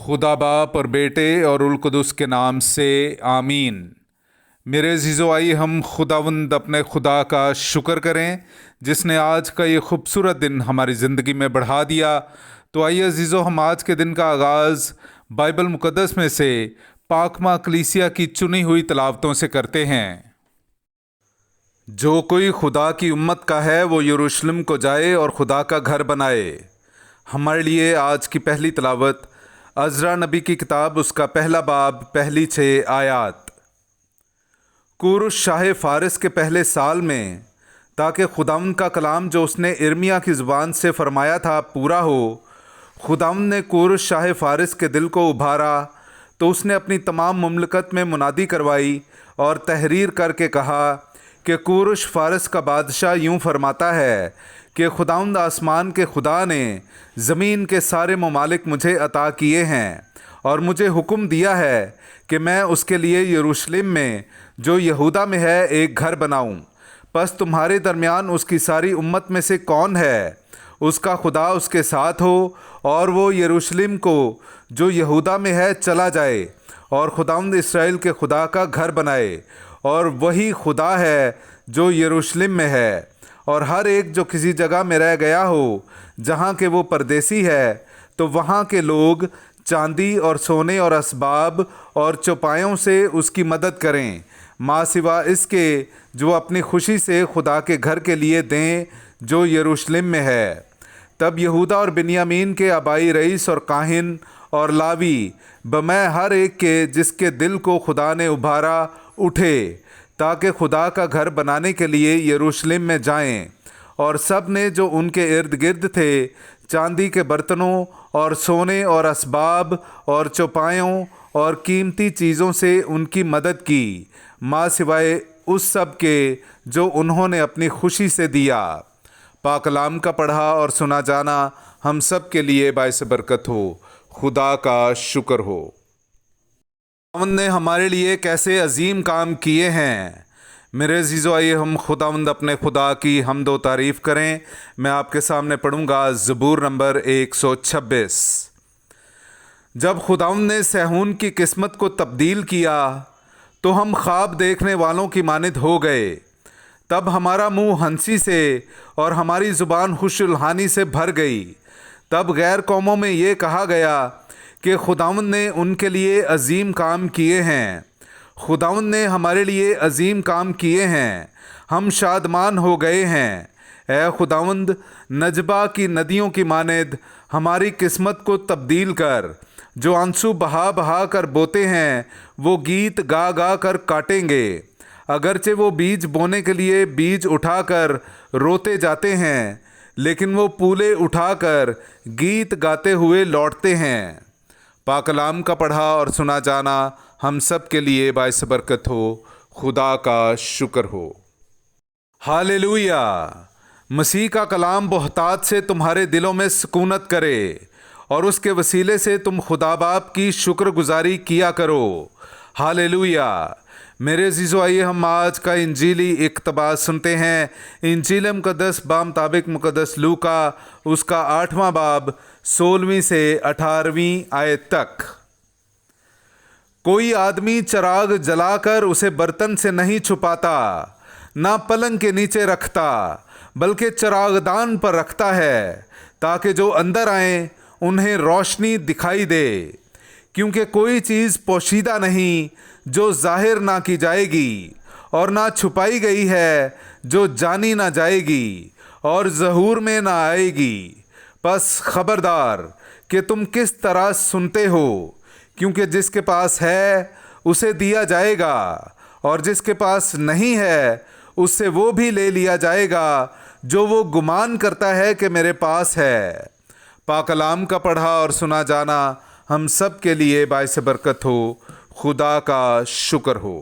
खुदा बाप और बेटे और उल कुदस के नाम से आमीन। मेरे अज़ीज़ो, आइए हम खुदावंद अपने खुदा का शुक्र करें जिसने आज का ये खूबसूरत दिन हमारी ज़िंदगी में बढ़ा दिया। तो आइए अज़ीज़ो, हम आज के दिन का आगाज़ बाइबल मुक़द्दस में से पाकमा कलीसिया की चुनी हुई तलावतों से करते हैं। जो कोई खुदा की उम्मत का है वो यरूशलेम को जाए और खुदा का घर बनाए। हमारे लिए आज की पहली तलावत अज़रा नबी की किताब, उसका पहला बाब, पहली 6 आयात। कूरुश शाह फ़ारिस के पहले साल में, ताकि खुदावंद का कलाम जो उसने इर्मिया की ज़ुबान से फरमाया था पूरा हो, खुदावंद ने कूरुश शाह फ़ारिस के दिल को उभारा तो उसने अपनी तमाम मुमलकत में मुनादी करवाई और तहरीर करके कहा कि कूरुश फ़ारिस का बादशाह यूँ फरमाता है कि खुदावंद आसमान के खुदा ने ज़मीन के सारे ममालिक मुझे अता किए हैं और मुझे हुक्म दिया है कि मैं उसके लिए यरूशलेम में जो यहूदा में है एक घर बनाऊं। बस तुम्हारे दरमियान उसकी सारी उम्मत में से कौन है, उसका खुदा उसके साथ हो और वो यरूशलेम को जो यहूदा में है चला जाए और खुदावंद इस्राएल के खुदा का घर बनाए, और वही खुदा है जो यरूशलेम में है। और हर एक जो किसी जगह में रह गया हो जहाँ के वो परदेसी है, तो वहाँ के लोग चांदी और सोने और असबाब और चौपायों से उसकी मदद करें, माँ सिवा इसके जो अपनी खुशी से खुदा के घर के लिए दें जो यरूशलेम में है। तब यहूदा और बिन्यामीन के आबाई रईस और काहिन और लावी बमै हर एक के जिसके दिल को खुदा ने उभारा उठे, ताकि खुदा का घर बनाने के लिए यरूशलेम में जाएं। और सब ने जो उनके इर्द गिर्द थे चांदी के बर्तनों और सोने और असबाब और चौपायों और कीमती चीज़ों से उनकी मदद की, माँ सिवाय उस सब के जो उन्होंने अपनी खुशी से दिया। पाकलाम का पढ़ा और सुना जाना हम सब के लिए बाइस बरकत हो। खुदा का शुक्र हो। खुदावंद ने हमारे लिए कैसे अजीम काम किए हैं। मेरे अज़ीज़ो, आइए हम खुदावंद अपने खुदा की हमद व तारीफ़ करें। मैं आपके सामने पढ़ूंगा ज़बूर नंबर 126। जब खुदावंद ने सहून की किस्मत को तब्दील किया तो हम ख्वाब देखने वालों की मानिद हो गए। तब हमारा मुंह हंसी से और हमारी ज़ुबान खुशुलहानी से भर गई। तब गैर कौमों में ये कहा गया कि खुदावंद ने उनके लिए अजीम काम किए हैं। खुदावंद ने हमारे लिए अजीम काम किए हैं, हम शादमान हो गए हैं। ऐ खुदावंद, नजबा की नदियों की मानिद हमारी किस्मत को तब्दील कर। जो आंसू बहा बहा कर बोते हैं वो गीत गा गा कर काटेंगे। अगरचे वो बीज बोने के लिए बीज उठाकर रोते जाते हैं, लेकिन वो पूले उठाकर गीत गाते हुए लौटते हैं। पाकलाम का पढ़ा और सुना जाना हम सब के लिए बाइस बरकत हो। खुदा का शुक्र हो। हालेलुया। मसीह का कलाम बहुतात से तुम्हारे दिलों में सुकूनत करे और उसके वसीले से तुम खुदा बाप की शुक्रगुजारी किया करो। हालेलुया। मेरे अज़ीज़ो, आइए हम आज का इंजीली इक़्तिबास सुनते हैं। इंजील मुक़द्दस बामुताबिक मुक़द्दस लूका, उसका 8वां बाब, 16वीं से 18वीं आयत तक। कोई आदमी चिराग जलाकर उसे बर्तन से नहीं छुपाता, ना पलंग के नीचे रखता, बल्कि चिरागदान पर रखता है, ताकि जो अंदर आए उन्हें रोशनी दिखाई दे। क्योंकि कोई चीज़ पोशीदा नहीं जो जाहिर ना की जाएगी, और ना छुपाई गई है जो जानी ना जाएगी और ज़हूर में ना आएगी। बस खबरदार कि तुम किस तरह सुनते हो, क्योंकि जिसके पास है उसे दिया जाएगा, और जिसके पास नहीं है उससे वो भी ले लिया जाएगा जो वो गुमान करता है कि मेरे पास है। पाकलाम का पढ़ा और सुना जाना हम सब के लिए बाइस बरकत हो। खुदा का शुक्र हो।